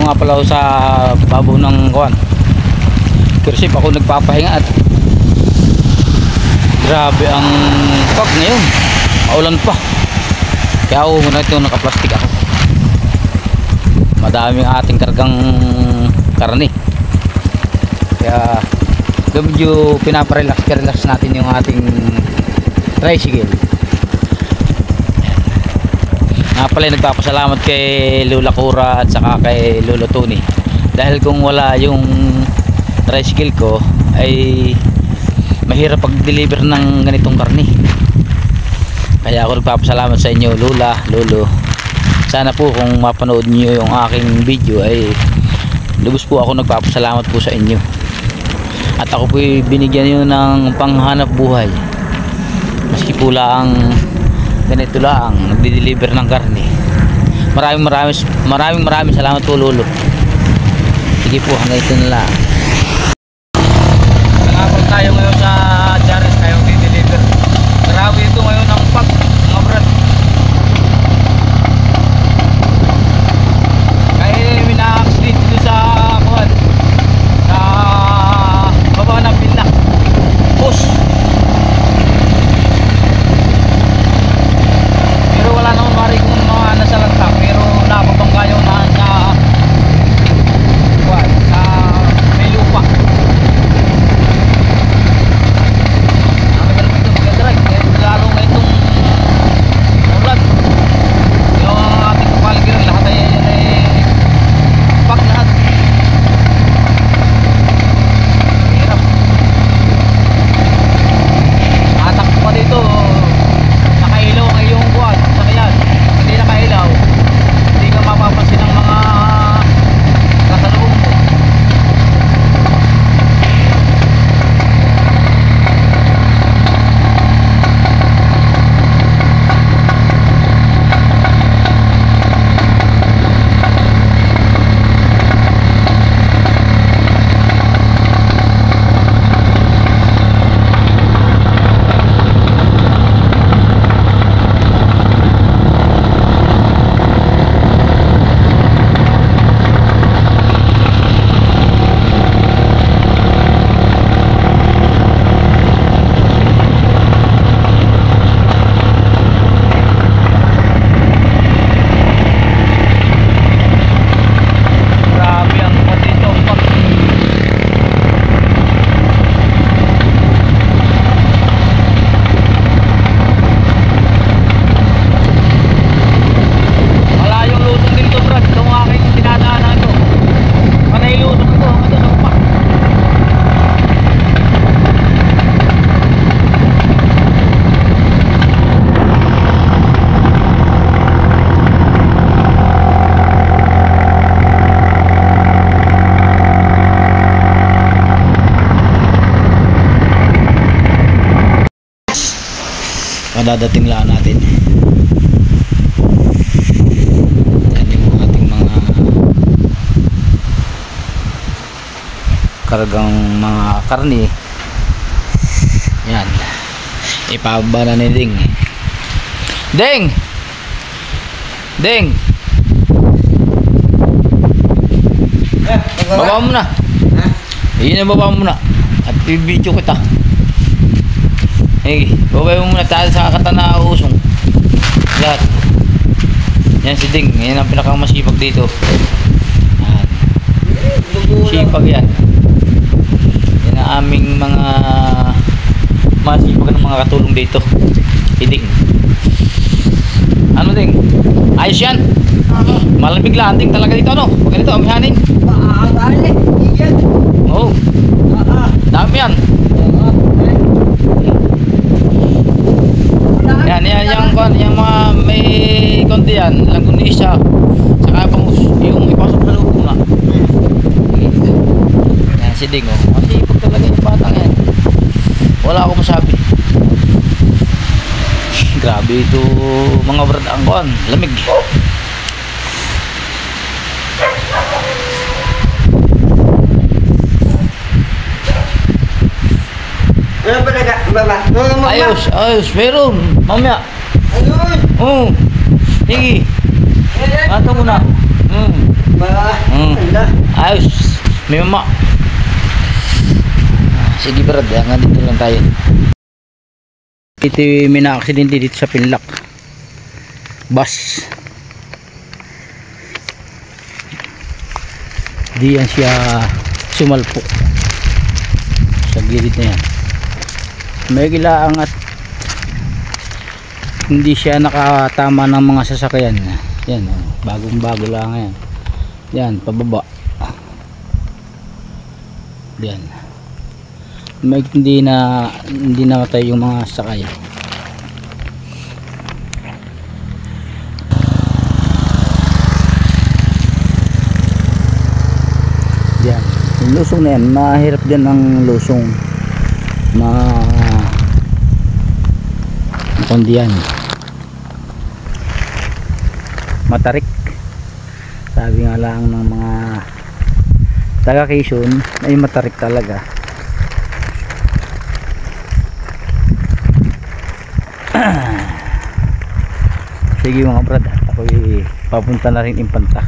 nga pala ako sa babaw ng kuwan. Kasi ako nagpapahinga at grabe ang pag ngayon. Maulan pa. Kaya ako muna ito nakaplastik ako. Madaming ating kargang karne. Kaya medyo pinaparelax natin yung ating tricycle. Nga pala nagpapasalamat kay Lola Cora at saka kay Lolo Tony. Dahil kung wala yung tricycle ko ay mahirap pag-deliver ng ganitong karne. Kaya ako nagpapasalamat sa inyo Lola, Lolo. Sana po kung mapanood niyo yung aking video ay lubos po ako nagpapasalamat po sa inyo. At ako po binigyan niyo ng panghanap buhay. Maski po lang ganito lang nagde-deliver ng karne. Maraming salamat po Lolo. Sige po, hanggang ito na lang. Nakapag tayo ngayon sa Charis, tayo di-deliver. Grabe ito ngayon ang pag mga brad. Kaya mina-accident dito sa kuwan, sa baba ng pindak push. Pero wala naman mari kung mga nasa lantak, pero napabangga yung sa kuwan, sa may lupa. Lalo nga itong ulan, yung ating kapaligiran lahat ay pak lahat. Hirap natakbo pa dito, nakailaw ang iyong buwan sa kayan. Hindi nakailaw, hindi ka mapapansin ng mga kasalubong mo. Madadating lang natin. Yan yung ating mga kargang mga karne. Yan. Ipababa na ni Ding. Ding! Ding! Baba mo na. Iyon na, baba mo na. At i-video kita. Hey, babay mo muna tayo sa katana usong. Lahat. Yan si Ding, yan ang pinakamasipag dito. Yan. Sipag yan. Yan ang aming mga masipag ng mga katulong dito. Si Ding. Ano Ding? Ayos yan? Malamig lang Ding talaga dito, ano? Pag ganito, amihanin. Oo. Dami yan. Yan mga may konti yan, langgunisa, saka bangus, yung ipasok sa loob na. Yan si Ding, oh. Masipag talaga yung batang yan. Wala akong masabi. Grabe ito mga brad, ang kuhan, lamig. Ano ba naga? Baba? Ayos, ayos, meron. Mamaya. Ayun! Oo. Sige. Ato muna. Ba, Mm. ala. Ayos. May mama. Sige brad, hanggang dito lang tayo. Ito may na-aksidente dito sa Pinlock. Bus. Diyan siya sumalpo. Sa gilid na yan. May gilaang at hindi siya nakatama ng mga sasakyan. Yan, bagong bago lang yan. Yan, pababa. Yan. May hindi namatay yung mga sakay. Yan. Yung lusong na yan, mahirap din ang lusong. Kundi yan. Matarik. Sabi nga lang ng mga taga Quezon ay matarik talaga. Sige mga brad, ako'y papunta na rin Impanta.